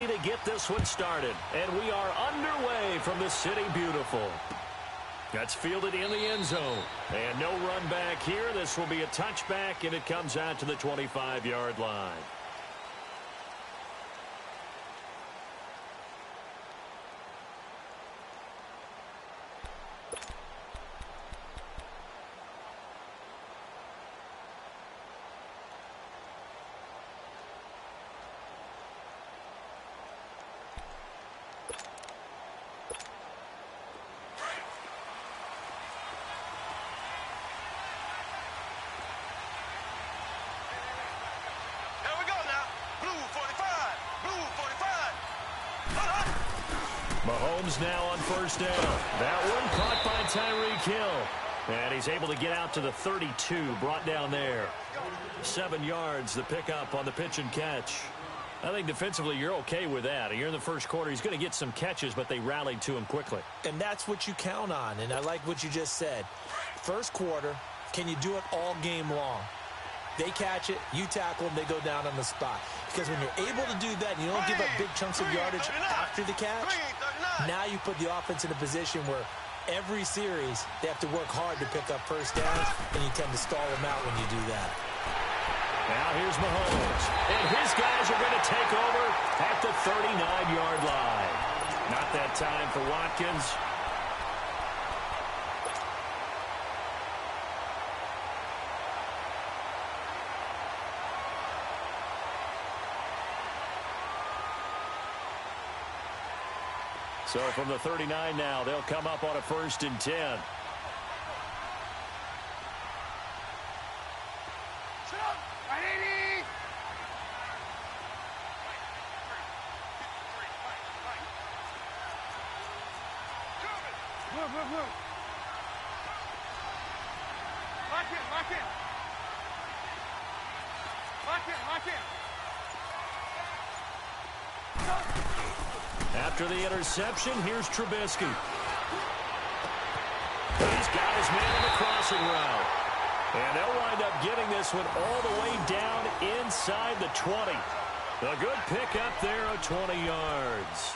To get this one started, and we are underway from the City Beautiful. That's fielded in the end zone, and no run back here. This will be a touchback, and it comes out to the 25-yard line. Mahomes now on first down. That one caught by Tyreek Hill. And he's able to get out to the 32, brought down there. 7 yards, the pickup on the pitch and catch. I think defensively you're okay with that. You're in the first quarter. He's going to get some catches, but they rallied to him quickly. And that's what you count on, and I like what you just said. First quarter, can you do it all game long? They catch it, you tackle them, they go down on the spot. Because when you're able to do that and you don't give up big chunks of yardage after the catch, now you put the offense in a position where every series they have to work hard to pick up first downs, and you tend to stall them out when you do that. Now here's Mahomes, and his guys are going to take over at the 39-yard line. Not that time for Watkins. So from the 39 now, they'll come up on a 1st and 10. After the interception, here's Trubisky. He's got his man on the crossing route. And they'll wind up getting this one all the way down inside the 20. A good pickup there of 20 yards.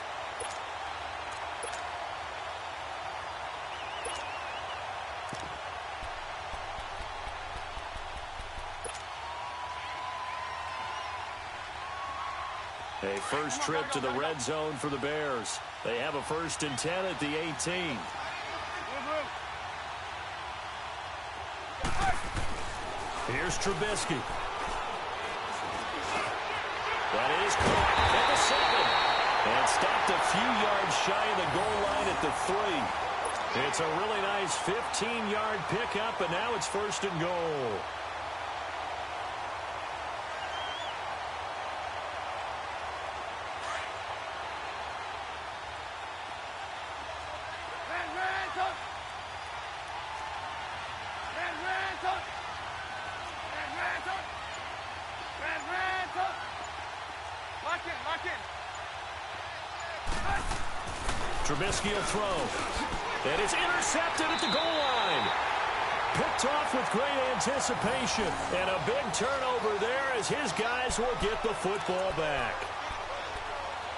A first trip to the red zone for the Bears. They have a 1st and 10 at the 18. Here's Trubisky. That is caught at the 7. And stopped a few yards shy of the goal line at the 3. It's a really nice 15-yard pickup, and now it's 1st and goal. Trubisky will throw. And it's intercepted at the goal line. Picked off with great anticipation. And a big turnover there as his guys will get the football back.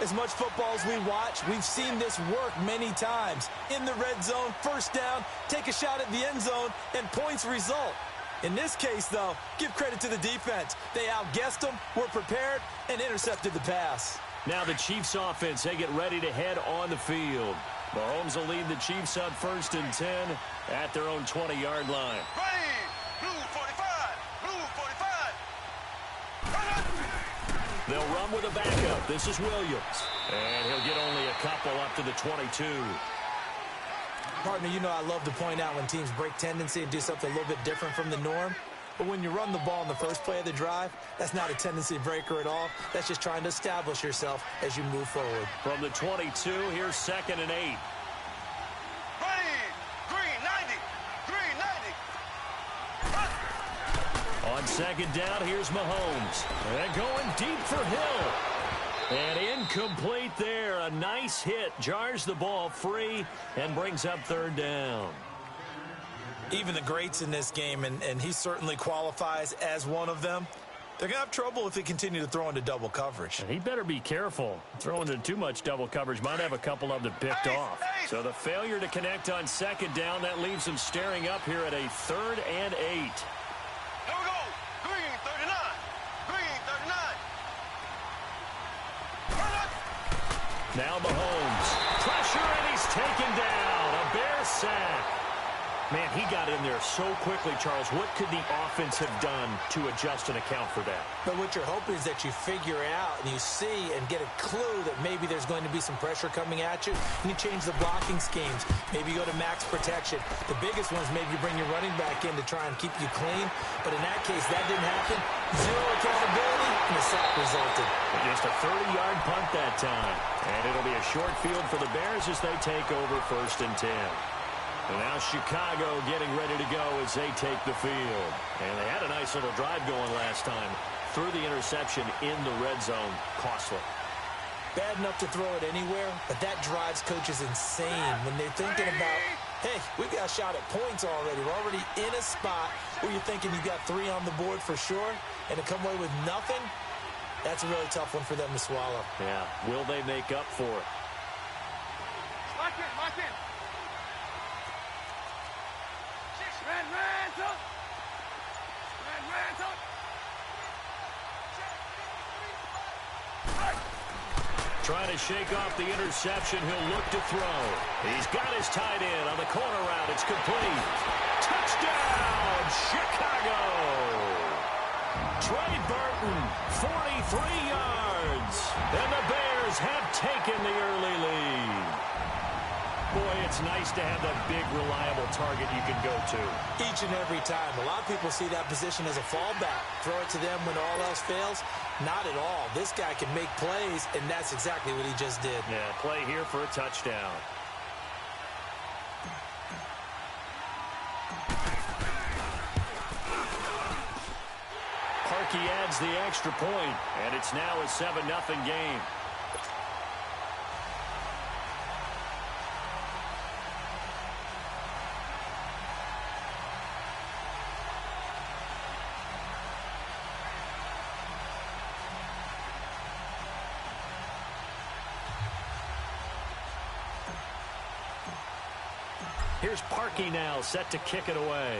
As much football as we watch, we've seen this work many times. In the red zone, first down, take a shot at the end zone, and points result. In this case, though, give credit to the defense. They outguessed them, were prepared, and intercepted the pass. Now the Chiefs offense, they get ready to head on the field. Mahomes will lead the Chiefs on 1st and 10 at their own 20-yard line. Ready, blue 45, blue 45. They'll run with a backup. This is Williams. And he'll get only a couple up to the 22. Partner, you know I love to point out when teams break tendency and do something a little bit different from the norm. But when you run the ball in the first play of the drive, that's not a tendency breaker at all. That's just trying to establish yourself as you move forward. From the 22, here's 2nd and 8. Ready, green 90, green 90. On 2nd down, here's Mahomes. And going deep for Hill. And incomplete there. A nice hit. Jars the ball free and brings up 3rd down. Even the greats in this game, and he certainly qualifies as one of them, They're going to have trouble if they continue to throw into double coverage. And he better be careful. Throwing into too much double coverage might have a couple of them picked off. So the failure to connect on second down, that leaves them staring up here at a 3rd and 8. Here we go. Green 39. Green 39. Now Mahomes. Pressure, and he's taken down. A Bears sack. Man, he got in there so quickly, Charles. What could the offense have done to adjust and account for that? But what you're hoping is that you figure out and you see and get a clue that maybe there's going to be some pressure coming at you, and you change the blocking schemes. Maybe you go to max protection. The biggest one is maybe you bring your running back in to try and keep you clean. But in that case, that didn't happen. Zero accountability, and the sack resulted. Just a 30-yard punt that time. And it'll be a short field for the Bears as they take over 1st and 10. And now Chicago getting ready to go as they take the field. And they had a nice little drive going last time. Threw the interception in the red zone. Costly. Bad enough to throw it anywhere, but that drives coaches insane when they're thinking about, hey, we've got a shot at points already. We're already in a spot where you're thinking you've got 3 on the board for sure, and to come away with nothing, that's a really tough one for them to swallow. Yeah, will they make up for it? Lock in, lock in. Trying to shake off the interception. He'll look to throw. He's got his tight end on the corner route. It's complete. Touchdown, Chicago. Trey Burton, 43 yards. And the Bears have taken the early lead. Boy, it's nice to have that big, reliable target you can go to. Each and every time. A lot of people see that position as a fallback. Throw it to them when all else fails. Not at all. This guy can make plays, and that's exactly what he just did. Yeah, play here for a touchdown. Parkey adds the extra point, and it's now a 7-0 game. Here's Parkey now, set to kick it away.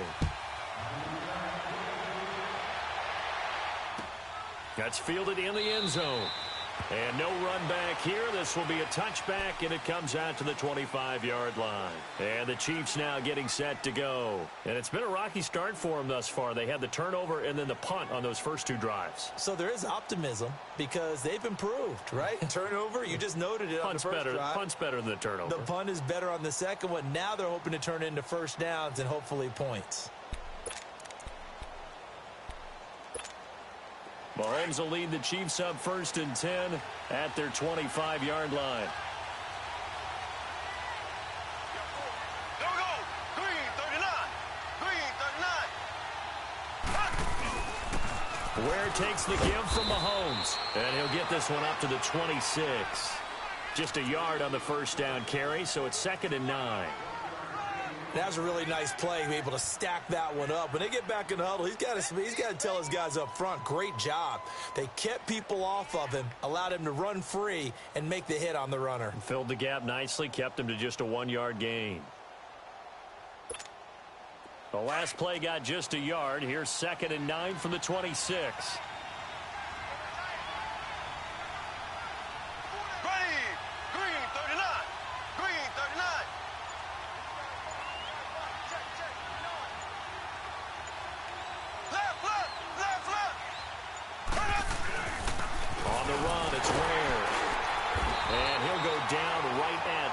That's fielded in the end zone. And no run back here. This will be a touchback, and it comes out to the 25-yard line. And the Chiefs now getting set to go. And it's been a rocky start for them thus far. They had the turnover and then the punt on those first 2 drives. So there is optimism because they've improved, right? Turnover, you just noted it on the first drive. Punt's better than the turnover. The punt is better on the second one. Now they're hoping to turn it into first downs and hopefully points. Mahomes will lead the Chiefs up 1st and 10 at their 25-yard line. Here we go. Green 39. Green 39. Ware takes the give from Mahomes. And he'll get this one up to the 26. Just a yard on the first down carry, so it's 2nd and 9. That was a really nice play, able to stack that one up. When they get back in the huddle, he's got to tell his guys up front, great job. They kept people off of him, allowed him to run free, and make the hit on the runner. Filled the gap nicely, kept him to just a 1-yard gain. The last play got just a yard. Here's 2nd and 9 from the 26.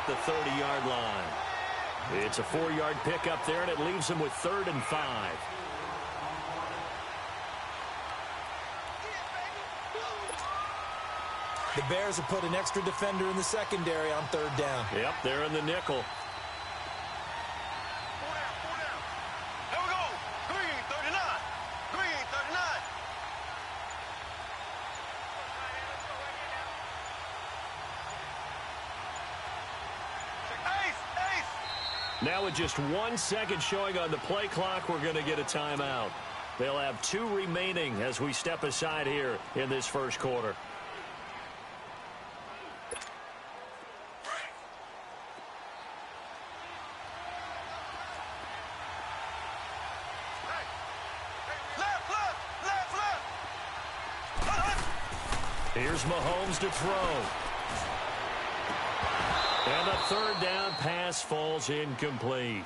The 30-yard line. It's a 4-yard pickup there, and it leaves him with 3rd and 5. The Bears have put an extra defender in the secondary on 3rd down. Yep, they're in the nickel. Here we go. Green 39. Green 39. Now with just 1 second showing on the play clock, we're going to get a timeout. They'll have 2 remaining as we step aside here in this first quarter. Here's Mahomes to throw. And the third down pass falls incomplete.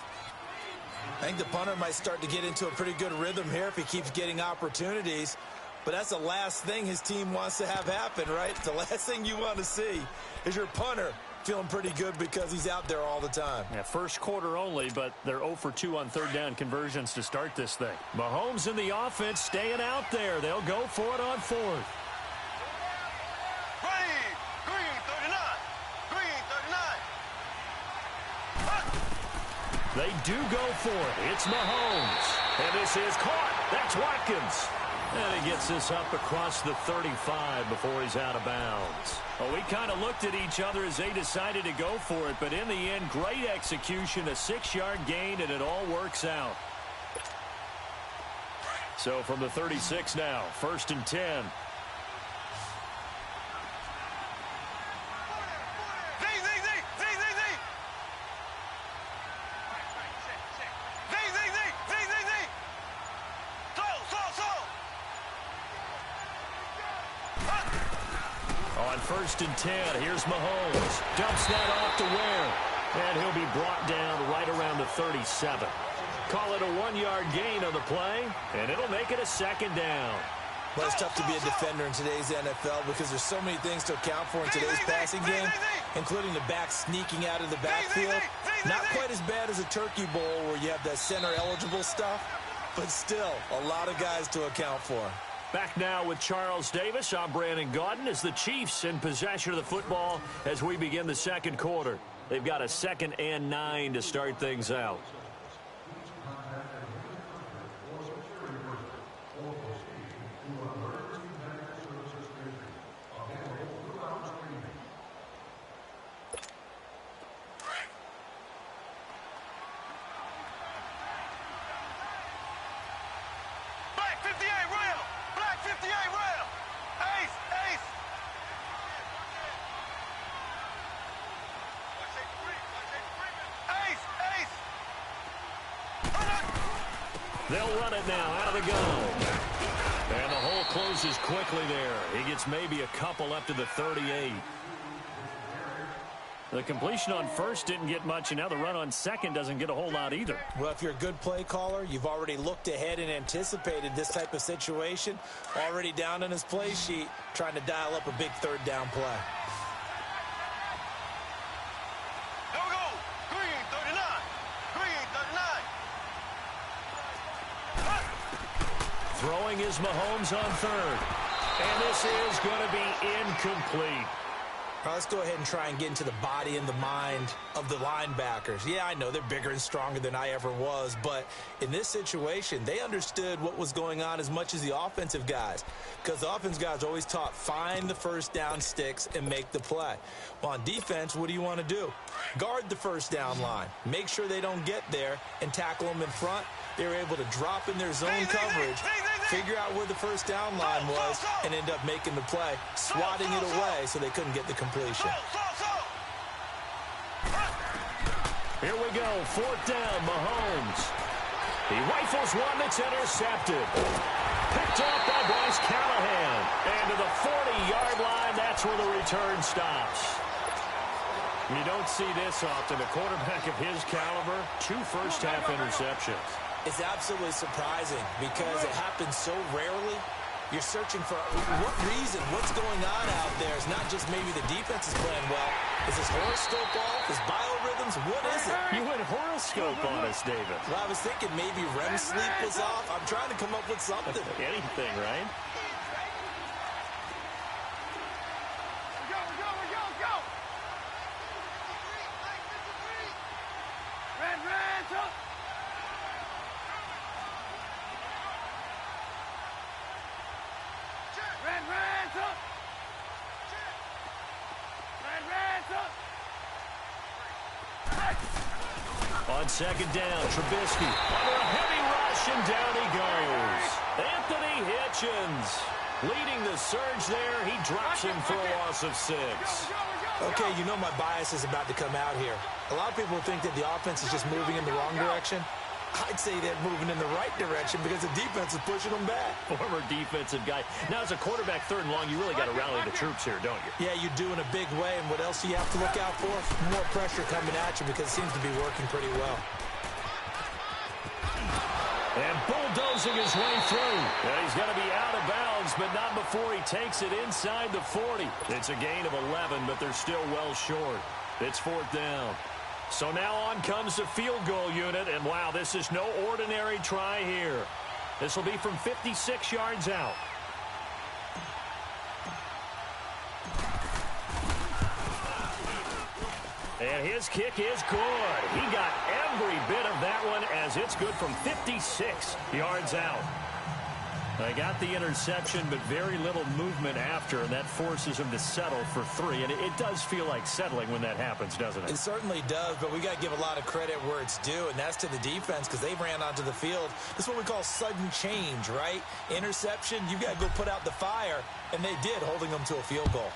I think the punter might start to get into a pretty good rhythm here if he keeps getting opportunities. But that's the last thing his team wants to have happen, right? The last thing you want to see is your punter feeling pretty good because he's out there all the time. Yeah, first quarter only, but they're 0 for 2 on third down conversions to start this thing. Mahomes in the offense staying out there. They'll go for it on fourth. They do go for it. It's Mahomes. And this is caught. That's Watkins. And he gets this up across the 35 before he's out of bounds. Well, we kind of looked at each other as they decided to go for it. But in the end, great execution, a 6-yard gain, and it all works out. So from the 36 now, 1st and 10. On 1st and 10, here's Mahomes. Dumps that off to Ware. And he'll be brought down right around the 37. Call it a 1-yard gain on the play, and it'll make it a 2nd down. Well, it's tough to be a defender in today's NFL because there's so many things to account for in today's passing game, including the back sneaking out of the backfield. Not quite as bad as a turkey bowl where you have that center-eligible stuff, but still a lot of guys to account for. Back now with Charles Davis. I'm Brandon Gaudin as the Chiefs in possession of the football as we begin the second quarter. They've got a 2nd and 9 to start things out. They'll run it now out of the gun. And the hole closes quickly there. He gets maybe a couple up to the 38. The completion on first didn't get much, and now the run on second doesn't get a whole lot either. Well, if you're a good play caller, you've already looked ahead and anticipated this type of situation. Already down on his play sheet, trying to dial up a big 3rd down play. Throwing is Mahomes on 3rd. And this is going to be incomplete. All right, let's go ahead and try and get into the body and the mind of the linebackers. Yeah, I know they're bigger and stronger than I ever was, but in this situation, they understood what was going on as much as the offensive guys, because the offensive guys are always taught, find the 1st down sticks and make the play. Well, on defense, what do you want to do? Guard the 1st down line. Make sure they don't get there and tackle them in front. They were able to drop in their zone coverage, figure out where the 1st down line was, and end up making the play, swatting it away so they couldn't get the completion. Here we go, 4th down, Mahomes. He rifles one that's intercepted. Picked off by Bryce Callahan. And to the 40-yard line, that's where the return stops. You don't see this often. A quarterback of his caliber, 2 first-half interceptions. It's absolutely surprising because it happens so rarely. You're searching for what reason, what's going on out there. It's not just maybe the defense is playing well. Is his horoscope off? Is biorhythms? What is it? You went horoscope on us, David. Well, I was thinking maybe REM sleep was off. I'm trying to come up with something. Anything, right? On 2nd down, Trubisky under a heavy rush. rush, and down he goes. Anthony Hitchens leading the surge there. He drops him for a loss of 6. Okay, you know my bias is about to come out here. A lot of people think that the offense is just moving in the wrong direction. I'd say they're moving in the right direction because the defense is pushing them back. Former defensive guy. Now, as a quarterback, 3rd and long, you really got to rally the troops here, don't you? Yeah, you do in a big way. And what else do you have to look out for? More pressure coming at you because it seems to be working pretty well. And bulldozing his way through. And he's going to be out of bounds, but not before he takes it inside the 40. It's a gain of 11, but they're still well short. It's 4th down. So now on comes the field goal unit, and wow, this is no ordinary try here. This will be from 56 yards out. And his kick is good. He got every bit of that one as it's good from 56 yards out. They got the interception, but very little movement after, and that forces him to settle for 3. And it does feel like settling when that happens, doesn't it? It certainly does, but we got to give a lot of credit where it's due, and that's to the defense because they ran onto the field. This is what we call sudden change, right? Interception, you got to go put out the fire, and they did, holding them to a field goal.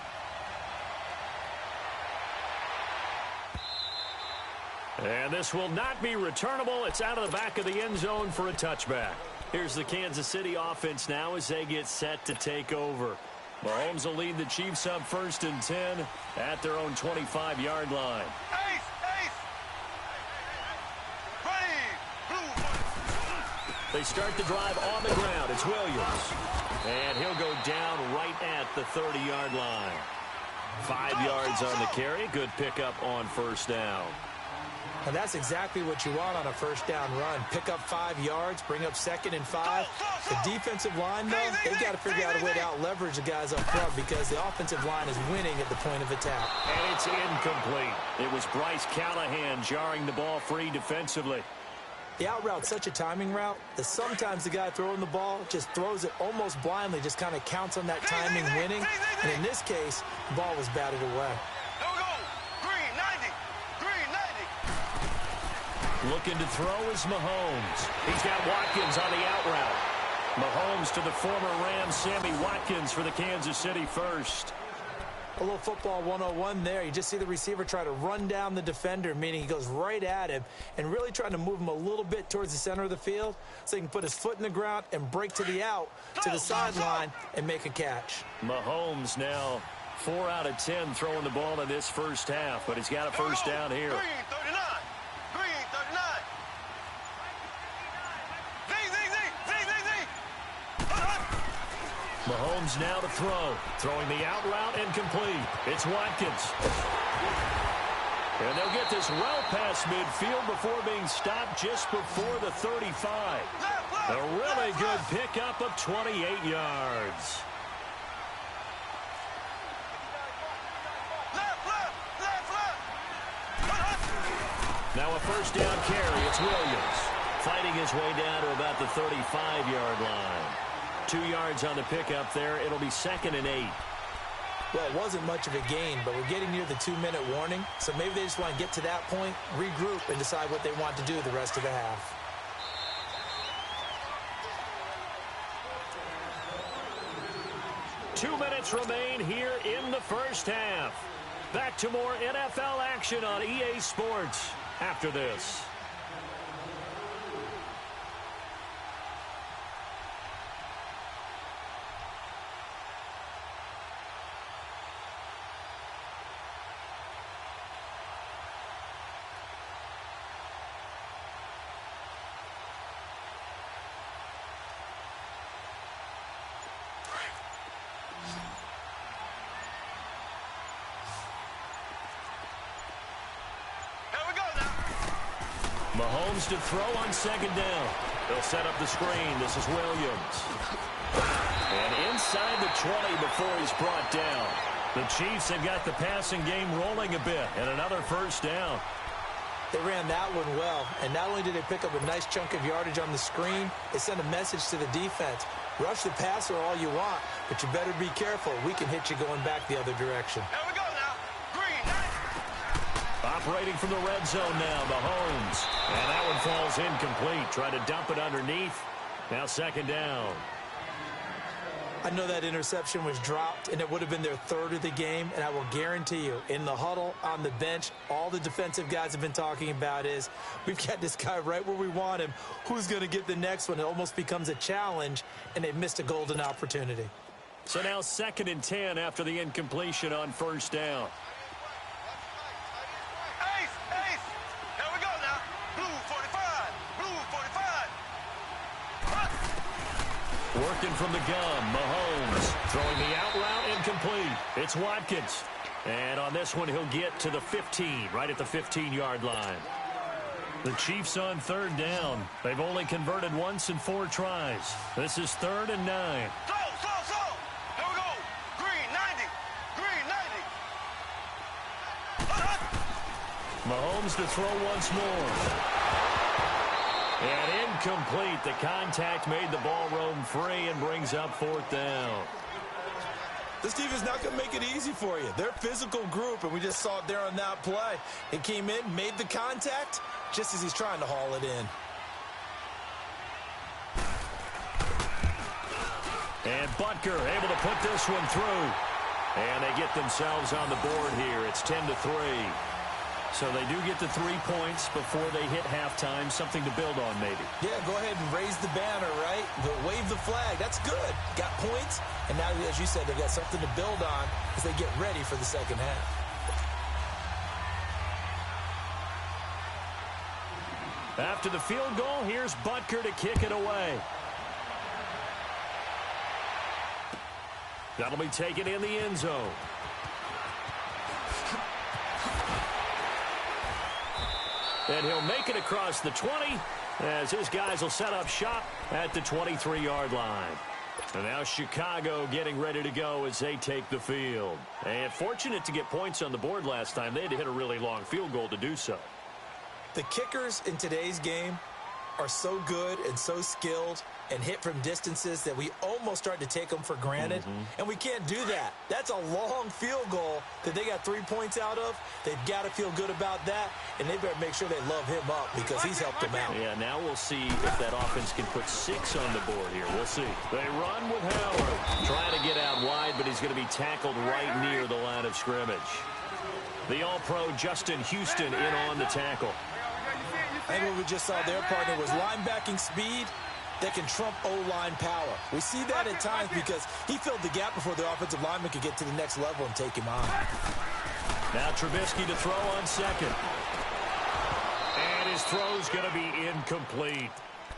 And this will not be returnable. It's out of the back of the end zone for a touchback. Here's the Kansas City offense now as they get set to take over. Mahomes will lead the Chiefs up 1st and 10 at their own 25-yard line. They start the drive on the ground. It's Williams. And he'll go down right at the 30-yard line. 5 yards on the carry. Good pickup on 1st down. And that's exactly what you want on a 1st down run. Pick up 5 yards, bring up 2nd and 5. The defensive line, though, they got to figure out a way to out-leverage the guys up front because the offensive line is winning at the point of attack. And it's incomplete. It was Bryce Callahan jarring the ball free defensively. The out route's such a timing route that sometimes the guy throwing the ball just throws it almost blindly, just kind of counts on that timing winning. And in this case, the ball was batted away. Looking to throw is Mahomes. He's got Watkins on the out route. Mahomes to the former Rams, Sammy Watkins for the Kansas City first. A little football 101 there. You just see the receiver try to run down the defender, meaning he goes right at him and really trying to move him a little bit towards the center of the field so he can put his foot in the ground and break to the out, to the sideline, and make a catch. Mahomes now 4 out of 10 throwing the ball in this first half, but he's got a 1st down here. Mahomes now to throw. Throwing the out route incomplete. It's Watkins. And they'll get this well past midfield before being stopped just before the 35. A really good pickup of 28 yards. Now a 1st down carry. It's Williams. Fighting his way down to about the 35-yard line. 2 yards on the pickup there. It'll be 2nd and 8. Well, it wasn't much of a gain, but we're getting near the 2-minute warning. So maybe they just want to get to that point, regroup, and decide what they want to do the rest of the half. Two minutes remain here in the first half. Back to more NFL action on EA Sports after this. Mahomes to throw on 2nd down. They'll set up the screen. This is Williams. And inside the 20 before he's brought down. The Chiefs have got the passing game rolling a bit. And another 1st down. They ran that one well. And not only did they pick up a nice chunk of yardage on the screen, they sent a message to the defense. Rush the passer all you want, but you better be careful. We can hit you going back the other direction. Here we go now. Green. Operating from the red zone now, Mahomes. And that one falls incomplete. Try to dump it underneath. Now second down. I know that interception was dropped, and it would have been their third of the game, and I will guarantee you, in the huddle, on the bench, all the defensive guys have been talking about is, we've got this guy right where we want him. Who's going to get the next one? It almost becomes a challenge, and they missed a golden opportunity. So now 2nd and 10 after the incompletion on first down. Ace, ace. Here we go now. Blue 45. Blue 45. Working from the gun, Mahomes throwing the out route incomplete. It's Watkins. And on this one, he'll get to the 15, right at the 15-yard line. The Chiefs on 3rd down. They've only converted once in 4 tries. This is 3rd and 9. Slow. Here we go. Green 90. Green 90. Mahomes to throw once more. And incomplete. The contact made the ball roam free and brings up 4th down. This defense is not going to make it easy for you. They're a physical group, and we just saw it there on that play. It came in, made the contact, just as he's trying to haul it in. And Butker able to put this one through. And they get themselves on the board here. It's 10-3. So they do get the 3 points before they hit halftime. Something to build on, maybe. Yeah, go ahead and raise the banner, right? But wave the flag. That's good. Got points. And now, as you said, they've got something to build on as they get ready for the second half. After the field goal, here's Butker to kick it away. That'll be taken in the end zone. And he'll make it across the 20 as his guys will set up shop at the 23-yard line. And now Chicago getting ready to go as they take the field. And fortunate to get points on the board last time. They had to hit a really long field goal to do so. The kickers in today's game are so good and so skilled and hit from distances that we almost start to take them for granted. And we can't do that. That's a long field goal that they got 3 points out of. They've got to feel good about that, and they better make sure they love him up because he's helped them out. Yeah, now we'll see if that offense can put 6 on the board here. We'll see. They run with Howard. Trying to get out wide, but he's going to be tackled right near the line of scrimmage. The All-Pro Justin Houston in on the tackle. I think what we just saw there, partner, was linebacking speed that can trump O-line power. We see that at times because he filled the gap before the offensive lineman could get to the next level and take him on. Now Trubisky to throw on second. And his throw's going to be incomplete.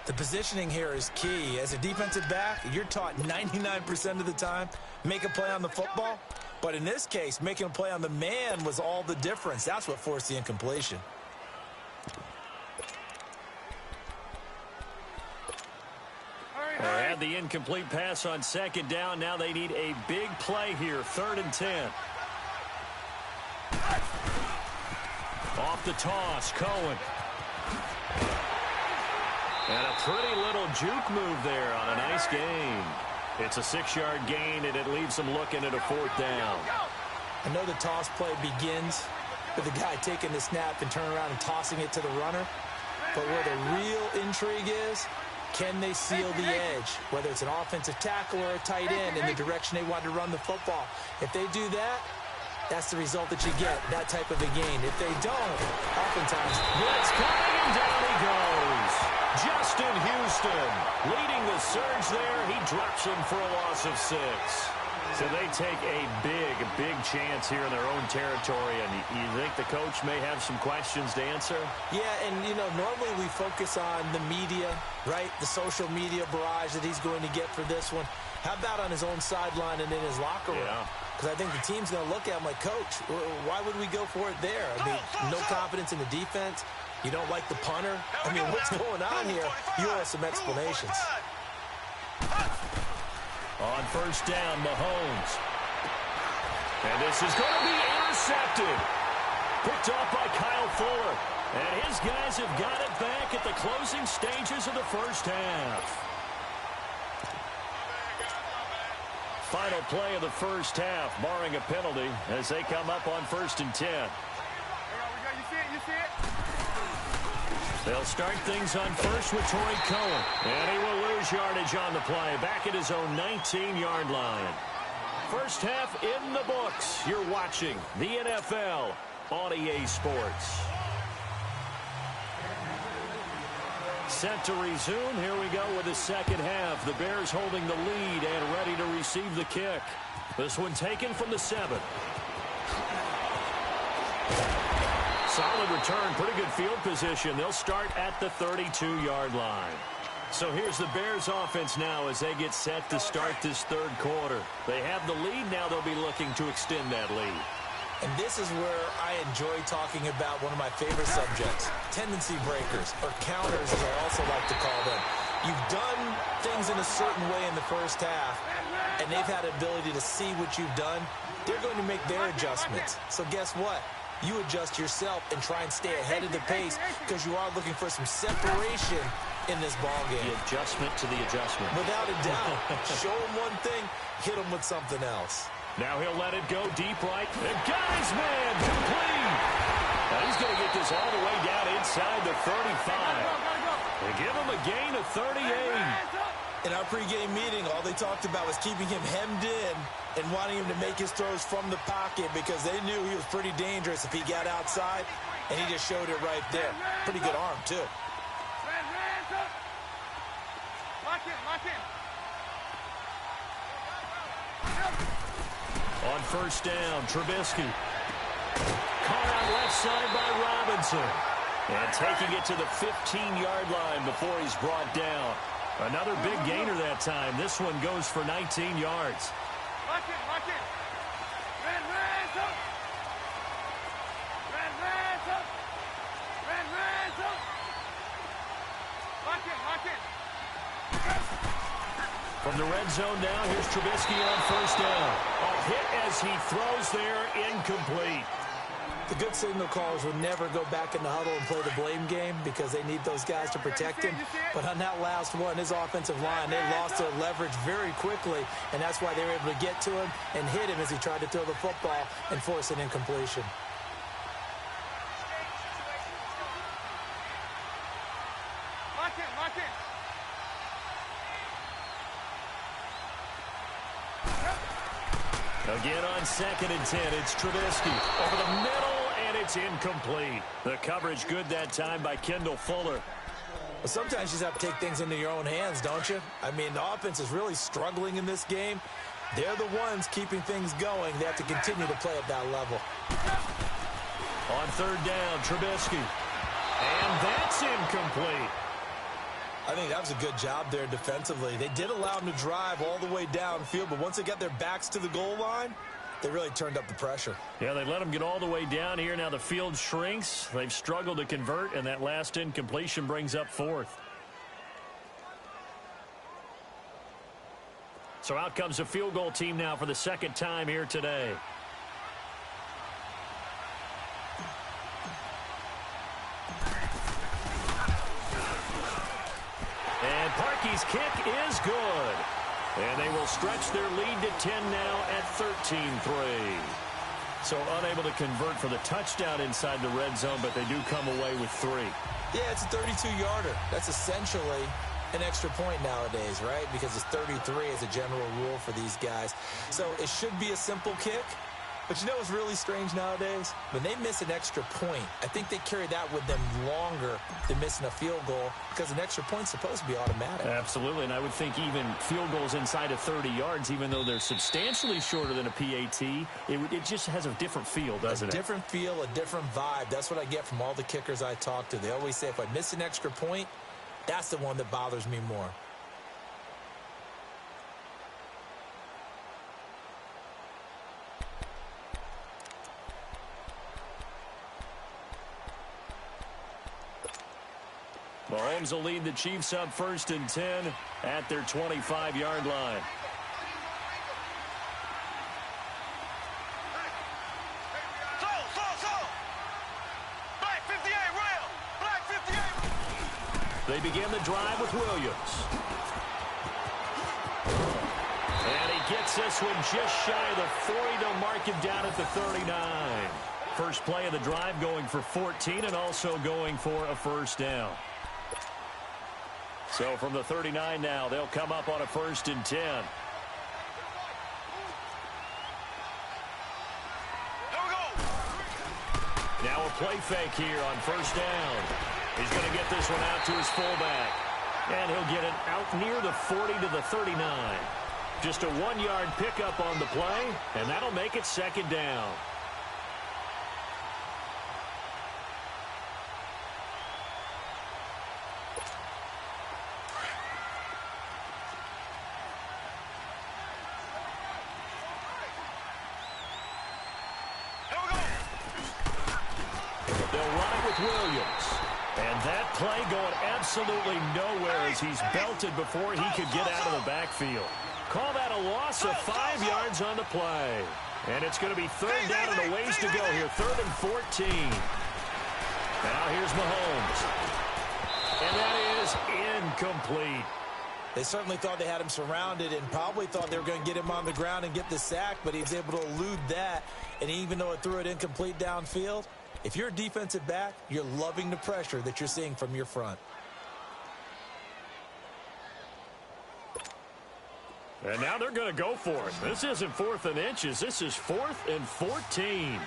The positioning here is key. As a defensive back, you're taught 99% of the time, make a play on the football. But in this case, making a play on the man was all the difference. That's what forced the incompletion. They had the incomplete pass on second down. Now they need a big play here. 3rd and 10. Off the toss, Cohen. And a pretty little juke move there on a nice gain. It's a 6-yard gain, and it leaves them looking at a 4th down. I know the toss play begins with the guy taking the snap and turning around and tossing it to the runner. But where the real intrigue is, can they seal the edge, whether it's an offensive tackle or a tight end in the direction they want to run the football? If they do that, that's the result that you get, that type of a gain. If they don't, oftentimes, blitz coming, and down he goes. Justin Houston leading the surge there. He drops him for a loss of 6. So they take a big chance here in their own territory. And you think the coach may have some questions to answer? Yeah, and, you know, normally we focus on the media, right? The social media barrage that he's going to get for this one. How about on his own sideline and in his locker room? Because I think the team's going to look at him like, Coach, why would we go for it there? I mean, no confidence in the defense. You don't like the punter. I mean, what's going on here? You owe us some explanations. On first down, Mahomes. And this is going to be intercepted. Picked off by Kyle Fuller. And his guys have got it back at the closing stages of the first half. Final play of the first half, barring a penalty, as they come up on 1st and 10. They'll start things on first with Torrey Cohen. And he will lose yardage on the play. Back at his own 19-yard line. First half in the books. You're watching the NFL on EA Sports. Set to resume. Here we go with the second half. The Bears holding the lead and ready to receive the kick. This one taken from the 7. Solid return. Pretty good field position. They'll start at the 32-yard line. So here's the Bears offense now as they get set to start this third quarter. They have the lead. Now they'll be looking to extend that lead. And this is where I enjoy talking about one of my favorite subjects, tendency breakers, or counters as I also like to call them. You've done things in a certain way in the first half, and they've had the ability to see what you've done. They're going to make their adjustments. So guess what? You adjust yourself and try and stay ahead of the pace because you are looking for some separation in this ball game. The adjustment to the adjustment. Without a doubt. Show him one thing, hit him with something else. Now he'll let it go deep right. And got his man complete. Now he's going to get this all the way down inside the 35. They give him a gain of 38. In our pregame meeting, all they talked about was keeping him hemmed in and wanting him to make his throws from the pocket because they knew he was pretty dangerous if he got outside, and he just showed it right there. Pretty good arm, too. On first down, Trubisky. Caught out left side by Robinson. And taking it to the 15-yard line before he's brought down. Another big gainer that time. This one goes for 19 yards. From the red zone now, here's Trubisky on first down. A hit as he throws there, incomplete. The good signal callers would never go back in the huddle and play the blame game because they need those guys to protect him. But on that last one, his offensive line, they lost their leverage very quickly, and that's why they were able to get to him and hit him as he tried to throw the football and force an incompletion. Again on 2nd and 10, it's Trubisky over the middle, and it's incomplete. The coverage good that time by Kendall Fuller. Well, sometimes you just have to take things into your own hands, don't you? I mean, the offense is really struggling in this game. They're the ones keeping things going. They have to continue to play at that level. On third down, Trubisky. And that's incomplete. I think that was a good job there defensively. They did allow them to drive all the way downfield, but once they got their backs to the goal line, they really turned up the pressure. Yeah, they let them get all the way down here. Now the field shrinks. They've struggled to convert, and that last incompletion brings up 4th. So out comes a field goal team now for the second time here today. And Parkey's kick is good. And they will stretch their lead to 10 now at 13-3. So unable to convert for the touchdown inside the red zone, but they do come away with 3. Yeah, it's a 32-yarder. That's essentially an extra point nowadays, right? Because it's 33 as a general rule for these guys. So it should be a simple kick. But you know what's really strange nowadays? When they miss an extra point, I think they carry that with them longer than missing a field goal because an extra point's supposed to be automatic. Absolutely, and I would think even field goals inside of 30 yards, even though they're substantially shorter than a PAT, it just has a different feel, doesn't it? A different feel, a different vibe. That's what I get from all the kickers I talk to. They always say if I miss an extra point, that's the one that bothers me more. Mahomes will lead the Chiefs up 1st and 10 at their 25-yard line. Black 58, rail. Black 58. They begin the drive with Williams. And he gets this one just shy of the 40. They'll mark him down at the 39. first play of the drive, going for 14 and also going for a first down. So from the 39 now, they'll come up on a 1st and 10. Now a play fake here on 1st down. He's going to get this one out to his fullback. And he'll get it out near the 40 to the 39. Just a 1-yard pickup on the play, and that'll make it 2nd down. They'll run it with Williams. And that play going absolutely nowhere as he's belted before he could get out of the backfield. Call that a loss of 5 yards on the play. And it's going to be 3rd down and a ways to go here. 3rd and 14. Now here's Mahomes. And that is incomplete. They certainly thought they had him surrounded and probably thought they were going to get him on the ground and get the sack, but he was able to elude that. And even though it threw it incomplete downfield, if you're a defensive back, you're loving the pressure that you're seeing from your front. And now they're going to go for it. This isn't 4th and inches. This is 4th and 14.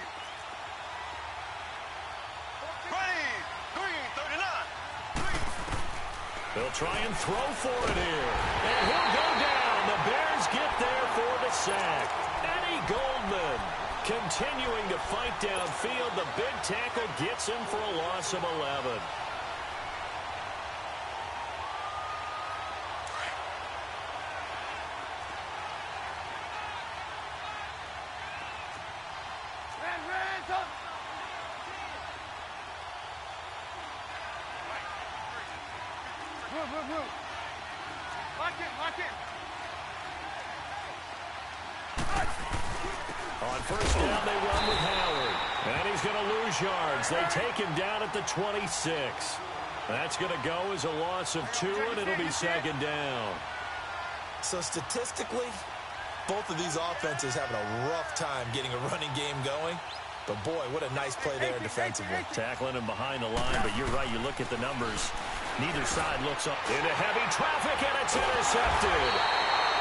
They'll try and throw for it here. And he'll go down. The Bears get there for the sack. Eddie Goldman continuing to fight downfield. The big tackle gets him for a loss of 11. On 1st down, they run with Howard. And he's going to lose yards. They take him down at the 26. That's going to go as a loss of 2, and it'll be 2nd down. So statistically, both of these offenses having a rough time getting a running game going. But, boy, what a nice play there defensively. Tackling him behind the line, but you're right. You look at the numbers. Neither side looks up into heavy traffic, and it's intercepted.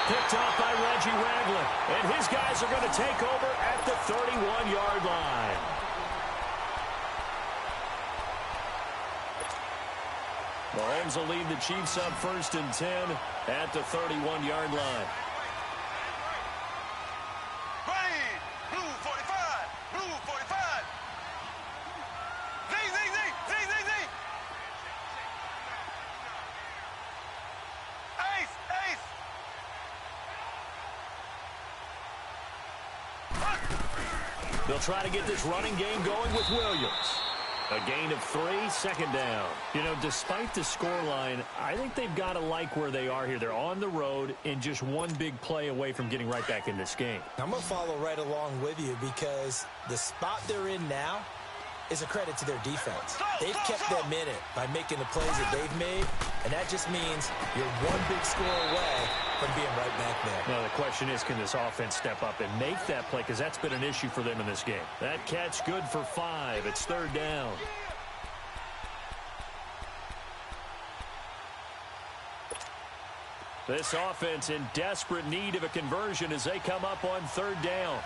Picked off by Reggie Ragland. And his guys are going to take over at the 31-yard line. Mahomes will lead the Chiefs up 1st and 10 at the 31-yard line. They'll try to get this running game going with Williams. A gain of 3, 2nd down. You know, despite the scoreline, I think they've got to like where they are here. They're on the road and just one big play away from getting right back in this game. I'm going to follow right along with you because the spot they're in now is a credit to their defense. They've kept them in it by making the plays that they've made, and that just means you're one big score away from being right back there. Now, the question is, can this offense step up and make that play? Because that's been an issue for them in this game. That catch good for 5. It's 3rd down. This offense in desperate need of a conversion as they come up on 3rd down.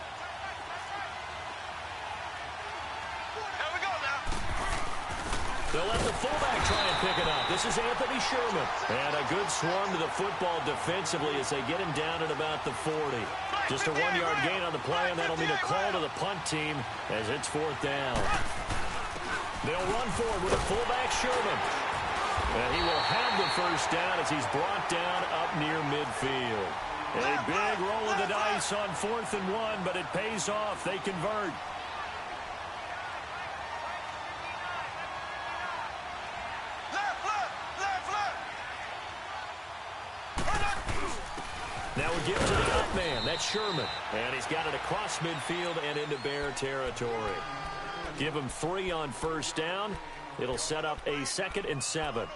They'll let the fullback try and pick it up. This is Anthony Sherman. And a good swarm to the football defensively as they get him down at about the 40. Just a 1-yard gain on the play, and that'll mean a call to the punt team as it's 4th down. They'll run forward with a fullback, Sherman. And he will have the 1st down as he's brought down up near midfield. A big roll of the dice on 4th and 1, but it pays off. They convert. Now we give to the up man. That's Sherman. And he's got it across midfield and into Bear territory. Give him 3 on 1st down. It'll set up a 2nd and 7.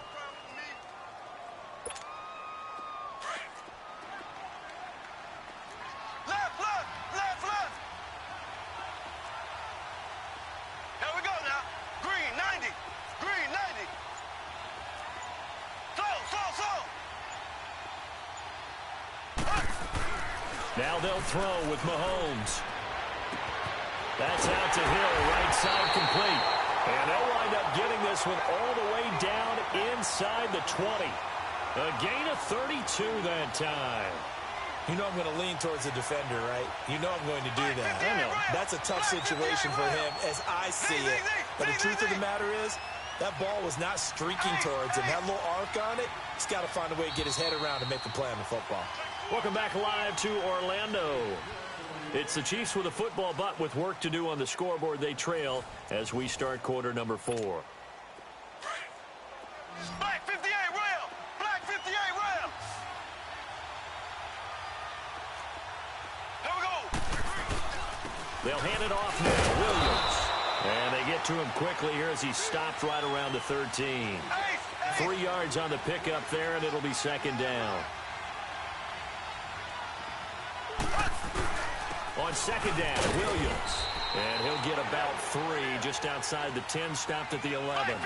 Now they'll throw with Mahomes. That's out to Hill, right side complete. And they'll wind up getting this one all the way down inside the 20. A gain of 32 that time. You know I'm going to lean towards the defender, right? You know I'm going to do that. I know. That's a tough situation for him as I see it. But the truth of the matter is, that ball was not streaking towards him. That little arc on it, he's got to find a way to get his head around to make a play on the football. Welcome back live to Orlando. It's the Chiefs with a football, but with work to do on the scoreboard. They trail as we start quarter number 4. Black 58 rail. Black 58 rail. Here we go. They'll hand it off now. Williams. And they get to him quickly here as he stopped right around the 13. 3 yards on the pickup there, and it'll be second down. On second down, Williams. And he'll get about 3 just outside the 10, stopped at the 11.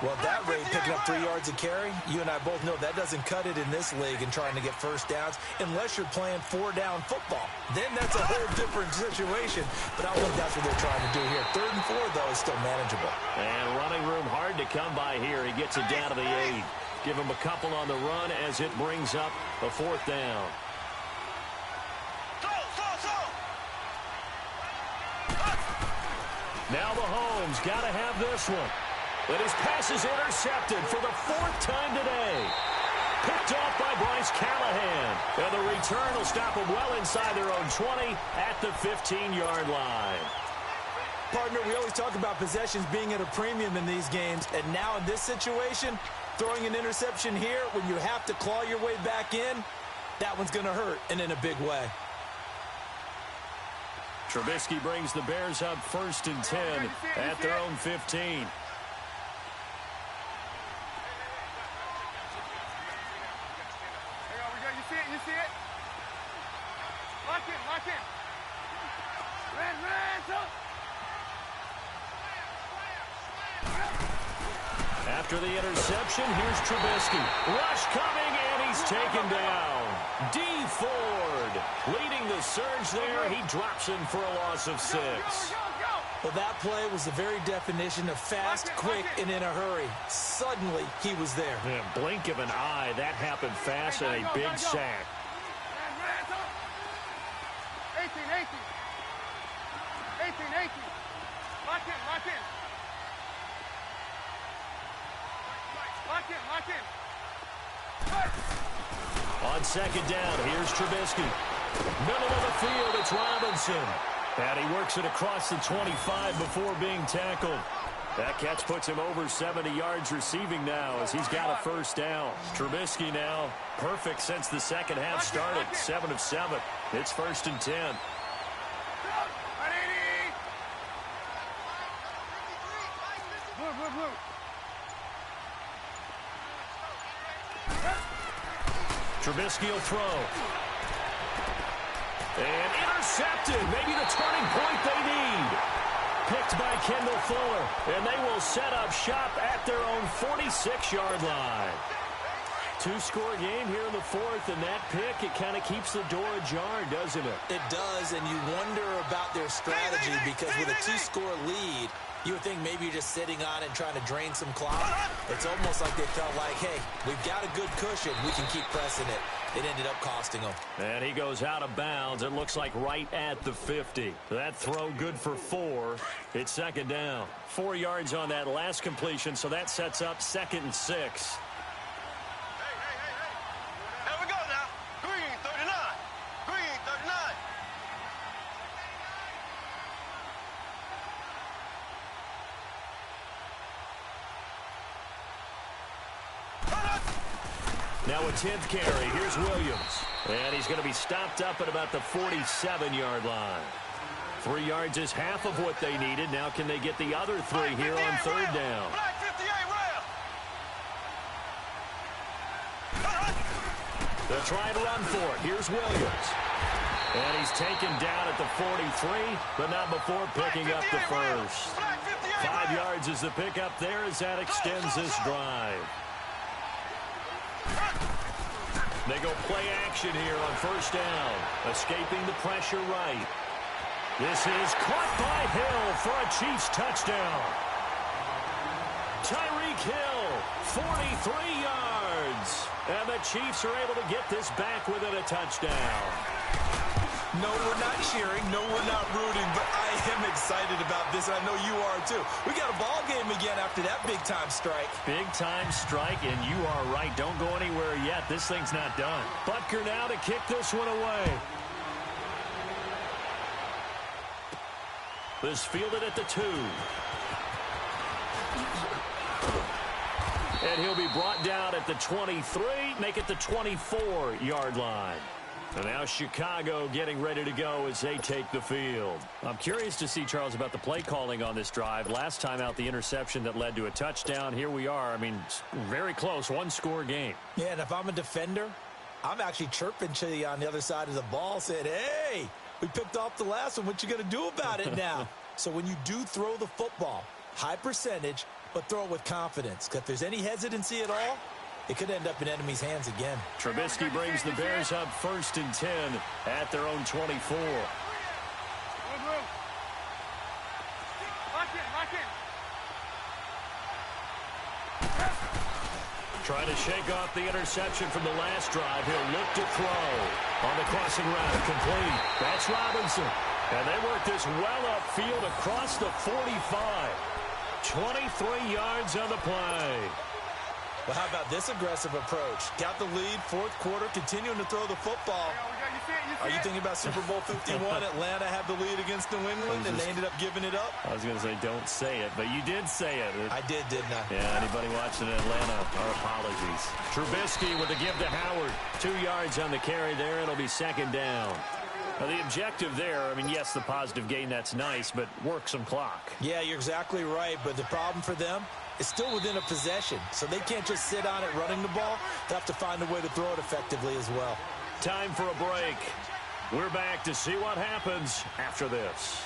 Well, that rate, picking up 3 yards a carry, you and I both know that doesn't cut it in this league and trying to get first downs unless you're playing 4-down football. Then that's a whole different situation. But I don't think that's what they're trying to do here. 3rd and 4, though, is still manageable. And running room hard to come by here. He gets it down to the 8. Give him a couple on the run as it brings up a 4th down. Now Mahomes got to have this one. But his pass is intercepted for the 4th time today. Picked off by Bryce Callahan. And the return will stop them well inside their own 20 at the 15-yard line. Partner, we always talk about possessions being at a premium in these games. And now in this situation, throwing an interception here when you have to claw your way back in, that one's going to hurt, and in a big way. Trubisky brings the Bears up 1st and 10 at their own 15. You see it? Lock in. After the interception, here's Trubisky. Rush coming, and he's taken down. D. Ford leading the surge there. He drops in for a loss of 6. Well, that play was the very definition of fast, quick, and in a hurry. Suddenly, he was there. Yeah, blink of an eye, that happened fast, and a big sack. 18. Lock in. On second down, here's Trubisky. Middle of the field, it's Robinson. And he works it across the 25 before being tackled. That catch puts him over 70 yards receiving now as he's got a 1st down. Trubisky now perfect since the second half started. 7 of 7. It's 1st and 10. Trubisky will throw. And intercepted. Maybe the turning point they need. Picked by Kendall Fuller. And they will set up shop at their own 46-yard line. 2-score game here in the 4th, and that pick, it kind of keeps the door ajar, doesn't it? It does, and you wonder about their strategy because with a 2-score lead, you would think maybe you're just sitting on it and trying to drain some clock. It's almost like they felt like, hey, we've got a good cushion. We can keep pressing it. It ended up costing them. And he goes out of bounds. It looks like right at the 50. That throw good for 4. It's second down. 4 yards on that last completion, so that sets up 2nd and 6. Here we go now. Green 39. Green 39. Now a 10th carry. Here's Williams. And he's going to be stopped up at about the 47-yard line. 3 yards is half of what they needed. Now can they get the other 3 here on 3rd down? They'll try and run for it. Here's Williams. And he's taken down at the 43, but not before picking up the 1st. 5 yards is the pickup there as that extends this drive. They go play action here on first down. Escaping the pressure right. This is caught by Hill for a Chiefs touchdown. Tyreek Hill, 43 yards. And the Chiefs are able to get this back within a touchdown. No, we're not cheering. No, we're not rooting. But I am excited about this, and I know you are too. We got a ball game again after that big-time strike. Big-time strike, and you are right. Don't go anywhere yet. This thing's not done. Butker now to kick this one away. This fielded at the 2. And he'll be brought down at the 23, make it the 24-yard line. And now Chicago getting ready to go as they take the field. I'm curious to see, Charles, about the play calling on this drive. Last time out, the interception that led to a touchdown. Here we are. I mean, very close, one-score game. Yeah, and if I'm a defender, I'm actually chirping to you on the other side of the ball, saying, hey, we picked off the last one. What you going to do about it now? So when you do throw the football, high percentage, but throw it with confidence. Because if there's any hesitancy at all, it could end up in enemy's hands again. Trubisky brings the Bears up 1st and 10 at their own 24. Trying to shake off the interception from the last drive. He'll look to throw on the crossing route. Complete. That's Robinson. And they work this well upfield across the 45. 23 yards on the play. Well, how about this aggressive approach? Got the lead, 4th quarter, continuing to throw the football. Are you thinking about Super Bowl 51? Atlanta had the lead against New England, and they ended up giving it up? I was going to say, don't say it, but you did say it. I did, didn't I? Yeah, anybody watching Atlanta, our apologies. Trubisky with the give to Howard. 2 yards on the carry there. It'll be 2nd down. Now, the objective there, I mean, yes, the positive gain, that's nice, but work some clock. Yeah, you're exactly right, but the problem for them is still within a possession, so they can't just sit on it running the ball. They have to find a way to throw it effectively as well. Time for a break. We're back to see what happens after this.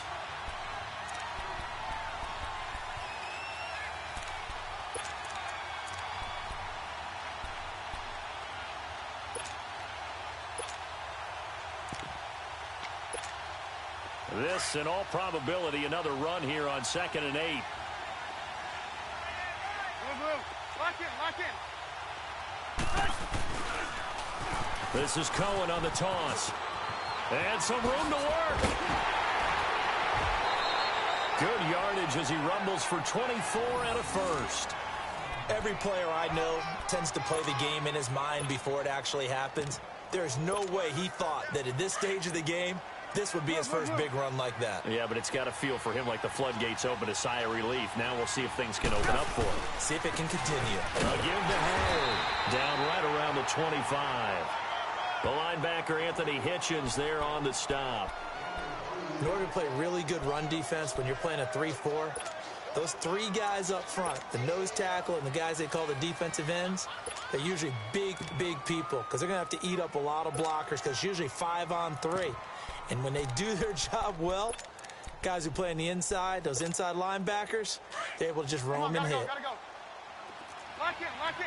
This, in all probability, another run here on 2nd and 8. This is Cohen on the toss. And some room to work. Good yardage as he rumbles for 24 and a first. Every player I know tends to play the game in his mind before it actually happens. There's no way he thought that at this stage of the game, this would be his first big run like that. Yeah, but it's got to feel for him like the floodgates open, a sigh of relief. Now we'll see if things can open up for him. See if it can continue. A give to Howard. Down right around the 25. The linebacker, Anthony Hitchens, there on the stop. In order to play really good run defense when you're playing a 3-4, those 3 guys up front, the nose tackle and the guys they call the defensive ends, they're usually big, big people because they're going to have to eat up a lot of blockers because it's usually 5-on-3. And when they do their job well, guys who play on the inside, those inside linebackers, they're able to just roam and hit. Gotta go. Lock in, lock in.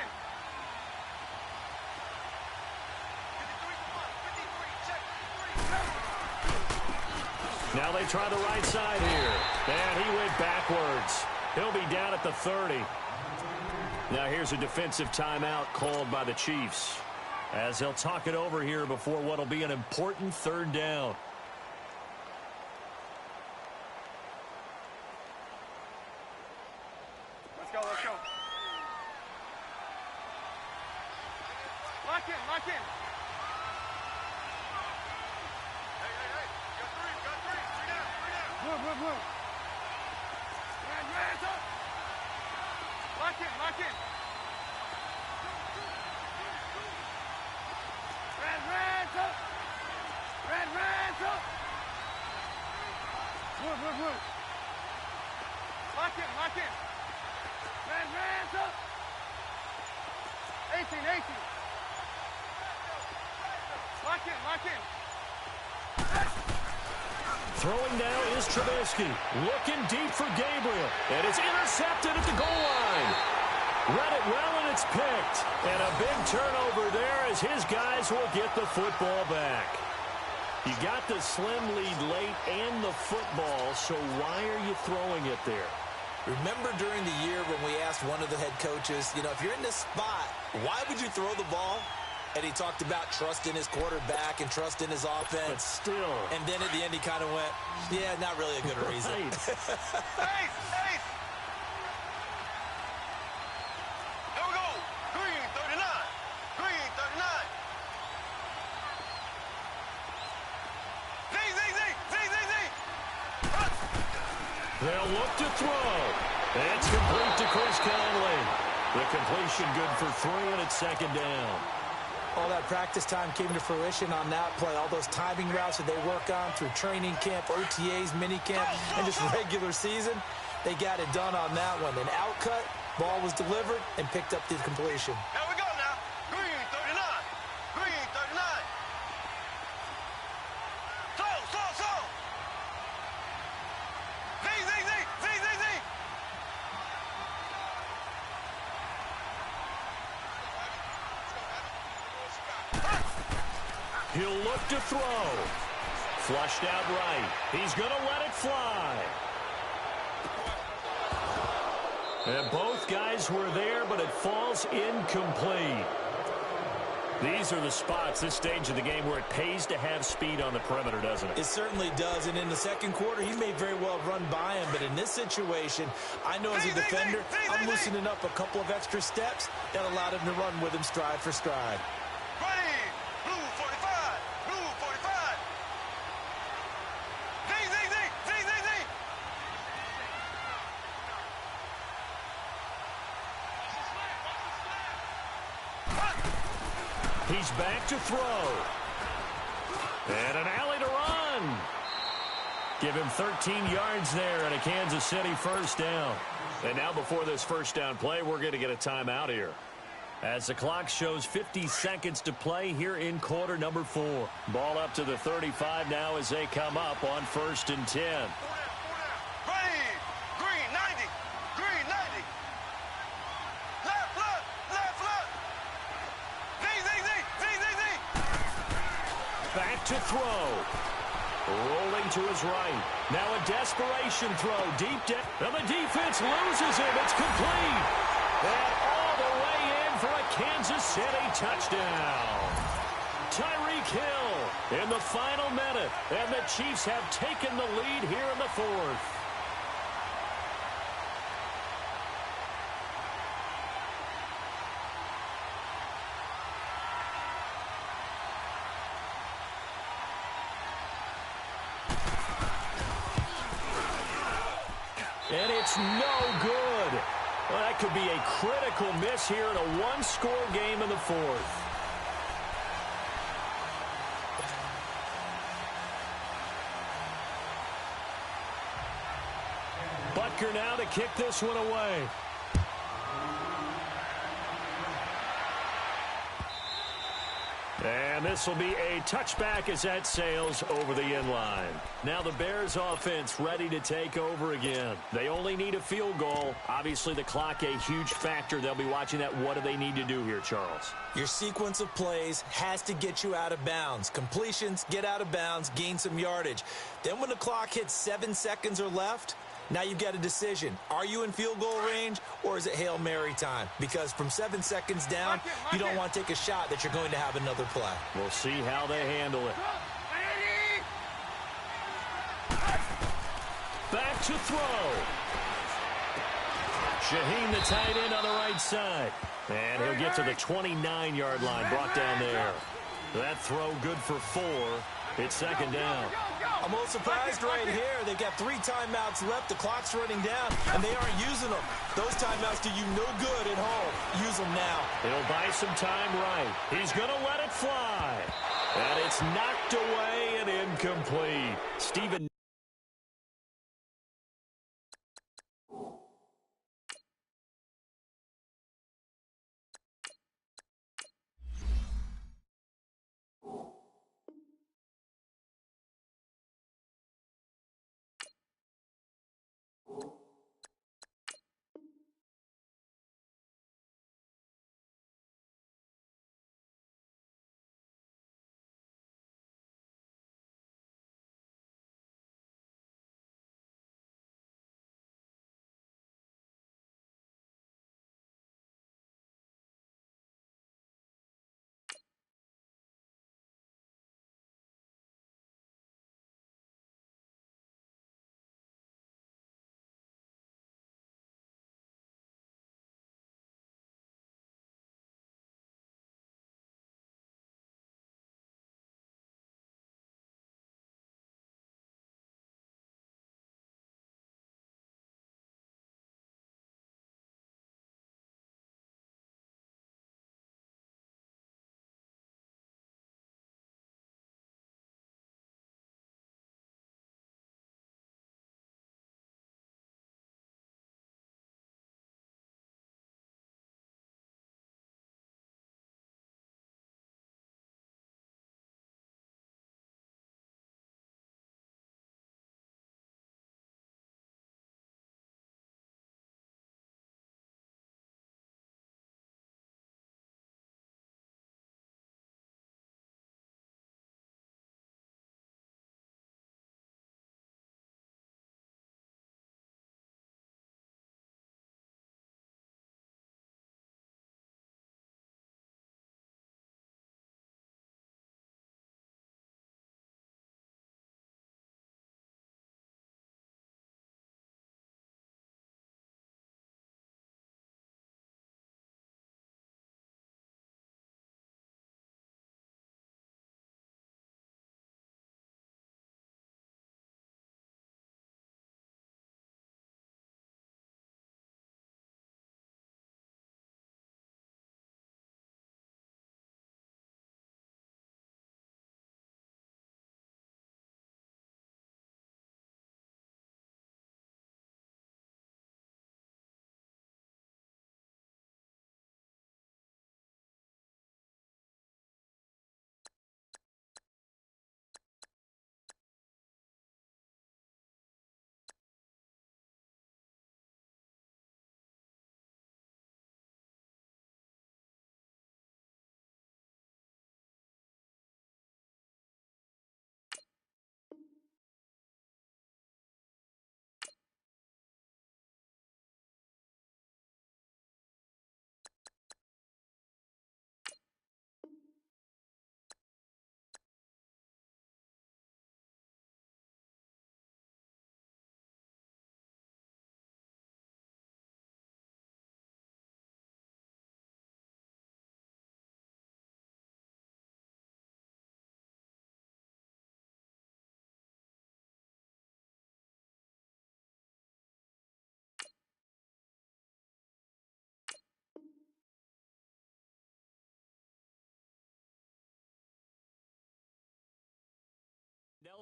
Now they try the right side here. And he went backwards. He'll be down at the 30. Now here's a defensive timeout called by the Chiefs, as they'll talk it over here before what will be an important 3rd down. Let's go, let's go. Lock in, lock in. Hey. Got three. Three down. Move. Hands up. Lock in. Hands up. Move. Lock in. Hands up. 18. Lock in. Throwing now is Trubisky. Looking deep for Gabriel. And it's intercepted at the goal line. Read it well, and it's picked. And a big turnover there as his guys will get the football back. You got the slim lead late and the football, so why are you throwing it there? Remember during the year when we asked one of the head coaches, if you're in this spot, why would you throw the ball? And he talked about trust in his quarterback and trust in his offense. But still. And then at the end he kind of went, yeah, not really a good reason. Ace! Ace! Here we go. Green, 39. Green, 39. Z, Z, Z, Z, Z, Z. They'll look to throw. It's complete to Chris Conley. The completion good for 3, and it's second down. All that practice time came to fruition on that play. All those timing routes that they work on through training camp, OTAs, mini camp, and just regular season, they got it done on that one. An outcut, ball was delivered, and picked up the completion. Here we go now. Green, 39. Green, 39. Slow. Z, Z, Z, Z, Z, Z. He'll look to throw. Flushed out right. He's going to let it fly. And both guys were there, but it falls incomplete. These are the spots, this stage of the game, where it pays to have speed on the perimeter, doesn't it? It certainly does, and in the second quarter, he may very well run by him, but in this situation, I know as a defender, I'm loosening up a couple of extra steps that allowed him to run with him stride for stride. Ready. Blue 45. Blue 45. Z, Z, Z, Z, Z, Z. He's back to throw. And an alley to run. Give him 13 yards there and a Kansas City first down. And now before this first down play, we're going to get a timeout here, as the clock shows 50 seconds to play here in quarter number 4. Ball up to the 35 now as they come up on 1st and 10. Ready. Green 90. Green 90. Left. Z, Z, Z, Z, Z, Z. Back to throw. Rolling to his right. Now a desperation throw. Deep down. And the defense loses him. It's complete. And all the way in for a Kansas City touchdown. Tyreek Hill in the final minute. And the Chiefs have taken the lead here in the 4th. And it's no good. Well, that could be a critical miss here in a one-score game in the 4th. Butker now to kick this one away. And this will be a touchback as that sails over the end line. Now the Bears offense ready to take over again. They only need a field goal. Obviously the clock a huge factor. They'll be watching that. What do they need to do here, Charles? Your sequence of plays has to get you out of bounds. Completions, get out of bounds, gain some yardage. Then when the clock hits 7 seconds or left, now you've got a decision. Are you in field goal range, or is it Hail Mary time? Because from 7 seconds down, you don't want to take a shot that you're going to have another play. We'll see how they handle it. Back to throw. Shaheen, the tight end, on the right side. And he'll get to the 29-yard line, brought down there. That throw good for 4. It's second down. I'm a little surprised right here. They've got 3 timeouts left. The clock's running down, and they aren't using them. Those timeouts do you no good at home. Use them now. He'll buy some time right. He's going to let it fly. And it's knocked away and incomplete. Stephen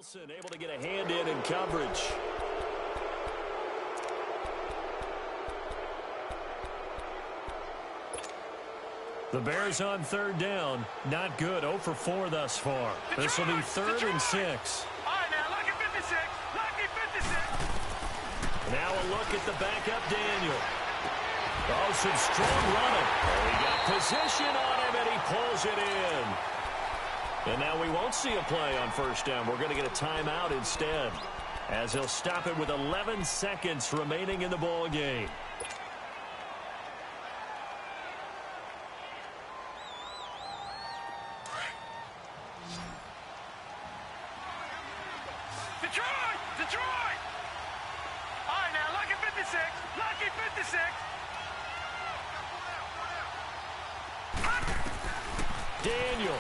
Wilson able to get a hand in coverage. The Bears on third down. Not good. 0 for 4 thus far. This will be 3rd and 6. All right, now, lucky 56. Lucky 56. Now a look at the backup, Daniel. Oh, some strong running. Oh, he got position on him, and he pulls it in. And now we won't see a play on first down. We're going to get a timeout instead, as he'll stop it with 11 seconds remaining in the ball game. Detroit! All right, now, lucky 56. Lucky 56. Daniel.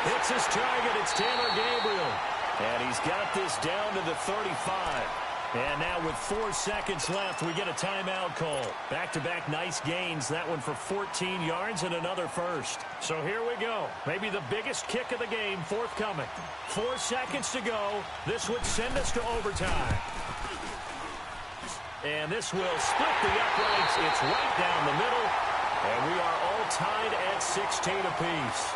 Hits his target. It's Taylor Gabriel. And he's got this down to the 35. And now with 4 seconds left, we get a timeout call. Back-to-back nice gains. That one for 14 yards and another first. So here we go. Maybe the biggest kick of the game forthcoming. 4 seconds to go. This would send us to overtime. And this will split the uprights. It's right down the middle. And we are all tied at 16 apiece.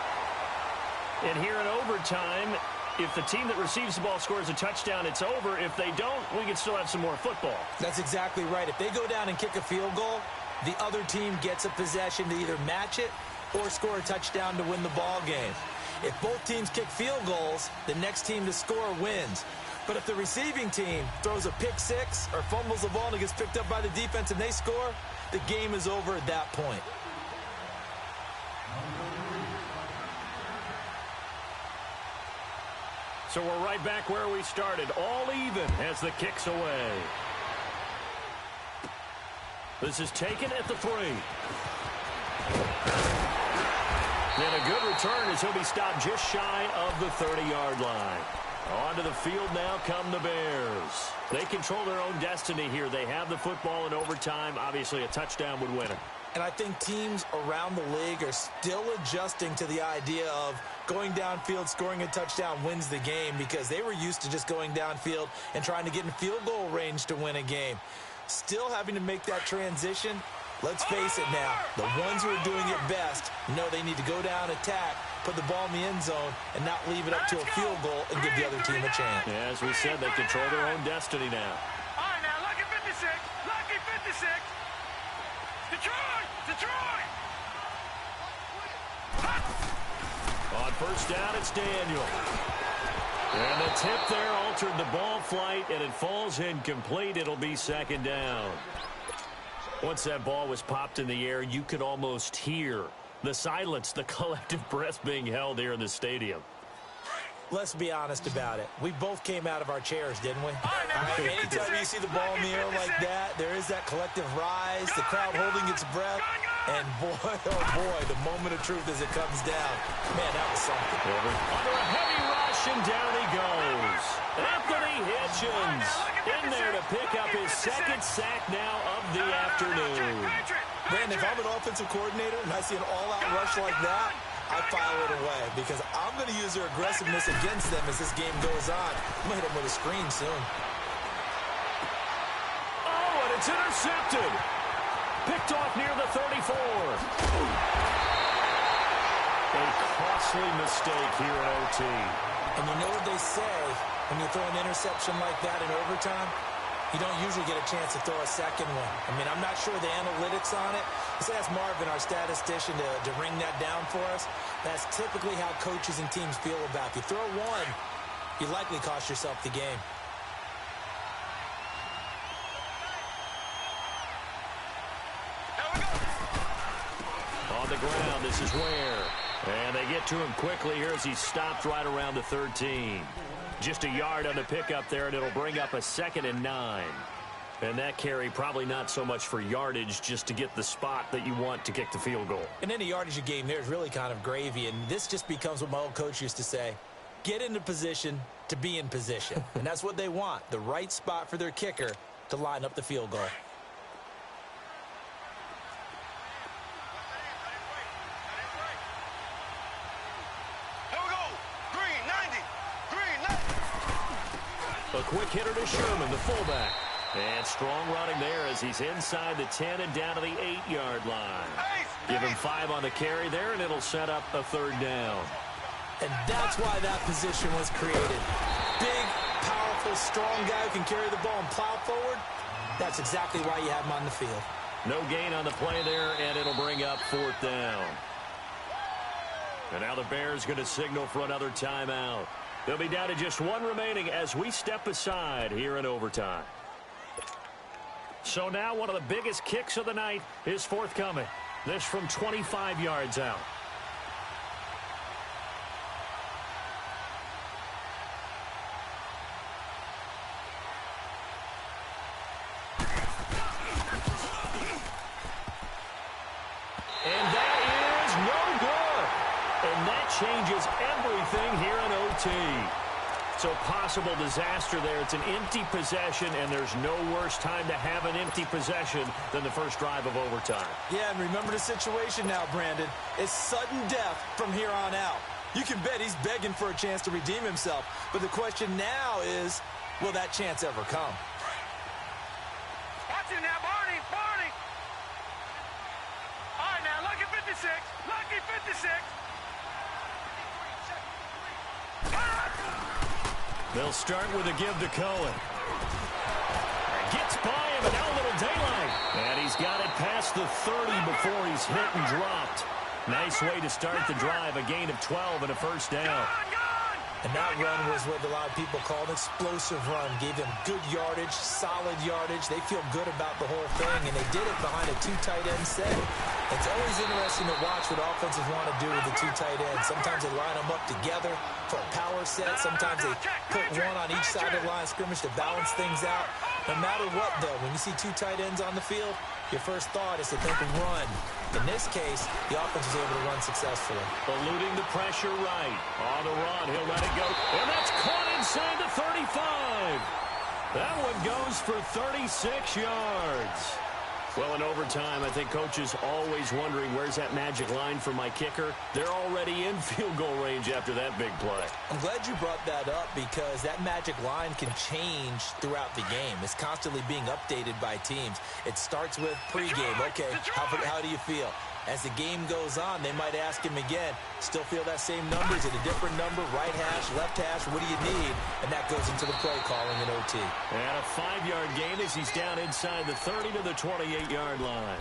And here in overtime, if the team that receives the ball scores a touchdown, it's over. If they don't, we can still have some more football. That's exactly right. If they go down and kick a field goal, the other team gets a possession to either match it or score a touchdown to win the ball game. If both teams kick field goals, the next team to score wins. But if the receiving team throws a pick six or fumbles the ball and it gets picked up by the defense and they score, the game is over at that point. So we're right back where we started, all even as the kick's away. This is taken at the 3. And a good return as he'll be stopped just shy of the 30-yard line. Onto the field now come the Bears. They control their own destiny here. They have the football in overtime. Obviously, a touchdown would win it. And I think teams around the league are still adjusting to the idea of going downfield, scoring a touchdown wins the game, because they were used to just going downfield and trying to get in field goal range to win a game. Still having to make that transition. Let's face it now, the ones who are doing it best know they need to go down, attack, put the ball in the end zone, and not leave it up to a field goal and give the other team a chance. Yeah, as we said, they control their own destiny now. All right, now, lucky 56. Lucky 56. Detroit! On first down, it's Daniel. And the tip there altered the ball flight, and it falls incomplete. It'll be second down. Once that ball was popped in the air, you could almost hear the silence, the collective breath being held here in the stadium. Let's be honest about it. We both came out of our chairs, didn't we? Anytime you see the ball in the air like that, there is that collective rise, the crowd holding its breath, and boy, oh boy, the moment of truth as it comes down. Man, that was something. Under a heavy rush, and down he goes. Anthony Hitchens in there to pick up his second sack now of the afternoon. Man, if I'm an offensive coordinator and I see an all-out rush like that, I file it away, because I'm going to use their aggressiveness against them as this game goes on. I'm going to hit them with a screen soon. Oh, and it's intercepted. Picked off near the 34. A costly mistake here in OT. And you know what they say, when you throw an interception like that in overtime, you don't usually get a chance to throw a second one. I mean, I'm not sure the analytics on it. Let's ask Marvin, our statistician, to ring that down for us. That's typically how coaches and teams feel about it. If you throw one, you likely cost yourself the game. On the ground, this is Ware. And they get to him quickly here as he's stopped right around the 13. Just a yard on the pickup there, and it'll bring up a 2nd and 9. And that carry probably not so much for yardage, just to get the spot that you want to kick the field goal. And any yardage game there is really kind of gravy, and this just becomes what my old coach used to say: get into position to be in position. And that's what they want, the right spot for their kicker to line up the field goal. Here we go. Green, quick hitter to Sherman, the fullback. And strong running there as he's inside the 10 and down to the 8-yard line. Give him 5 on the carry there, and it'll set up a 3rd down. And that's why that position was created. Big, powerful, strong guy who can carry the ball and plow forward. That's exactly why you have him on the field. No gain on the play there, and it'll bring up 4th down. And now the Bears going to signal for another timeout. They'll be down to just 1 remaining as we step aside here in overtime. So now one of the biggest kicks of the night is forthcoming. This from 25 yards out. And that is no good. And that changes everything here in OT. So possible disaster there. It's an empty possession, and there's no worse time to have an empty possession than the first drive of overtime. Yeah, and remember the situation now, Brandon. It's sudden death from here on out. You can bet he's begging for a chance to redeem himself. But the question now is, will that chance ever come? Watch him now, Barney. Barney. All right, now, lucky 56. Lucky 56. They'll start with a give to Cohen. Gets by him, and now a little daylight. And he's got it past the 30 before he's hit and dropped. Nice way to start the drive, a gain of 12 and a 1st down. And that run was what a lot of people call an explosive run. Gave them good yardage, solid yardage. They feel good about the whole thing, and they did it behind a 2 tight end set. It's always interesting to watch what offenses want to do with the 2 tight ends. Sometimes they line them up together for a power set. Sometimes they put one on each side of the line of scrimmage to balance things out. No matter what, though, when you see 2 tight ends on the field, your first thought is to think of run. In this case, the offense was able to run successfully. Eluding the pressure right. On the run, he'll let it go. And that's caught inside the 35. That one goes for 36 yards. Well, in overtime, I think coaches always wondering, where's that magic line for my kicker? They're already in field goal range after that big play. I'm glad you brought that up because that magic line can change throughout the game. It's constantly being updated by teams. It starts with pregame. Okay, how do you feel? As the game goes on, they might ask him again, still feel that same number? Is it a different number? Right hash, left hash, what do you need? And that goes into the play calling in OT. And a 5-yard gain as he's down inside the 30 to the 28-yard line.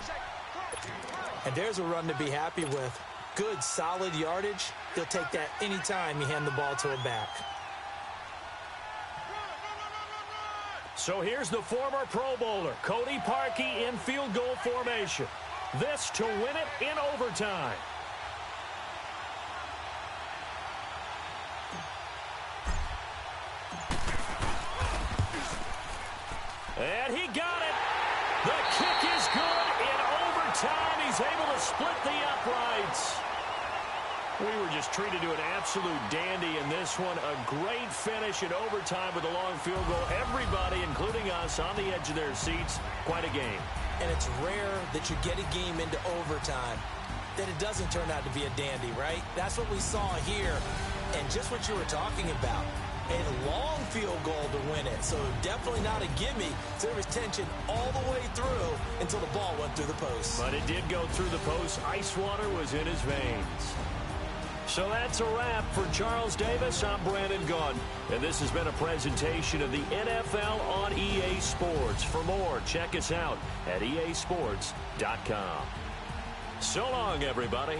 And there's a run to be happy with. Good, solid yardage. He'll take that anytime you hand the ball to a back. So here's the former Pro Bowler, Cody Parkey, in field goal formation. This to win it in overtime. And he got it. The kick is good in overtime. He's able to split the uprights. We were just treated to an absolute dandy in this one. A great finish in overtime with a long field goal. Everybody, including us, on the edge of their seats. Quite a game. And it's rare that you get a game into overtime that it doesn't turn out to be a dandy, right? That's what we saw here. And just what you were talking about, a long field goal to win it. So definitely not a gimme. So there was tension all the way through until the ball went through the post. But it did go through the post. Ice water was in his veins. So that's a wrap for Charles Davis. I'm Brandon Gunn. And this has been a presentation of the NFL on EA Sports. For more, check us out at easports.com. So long, everybody.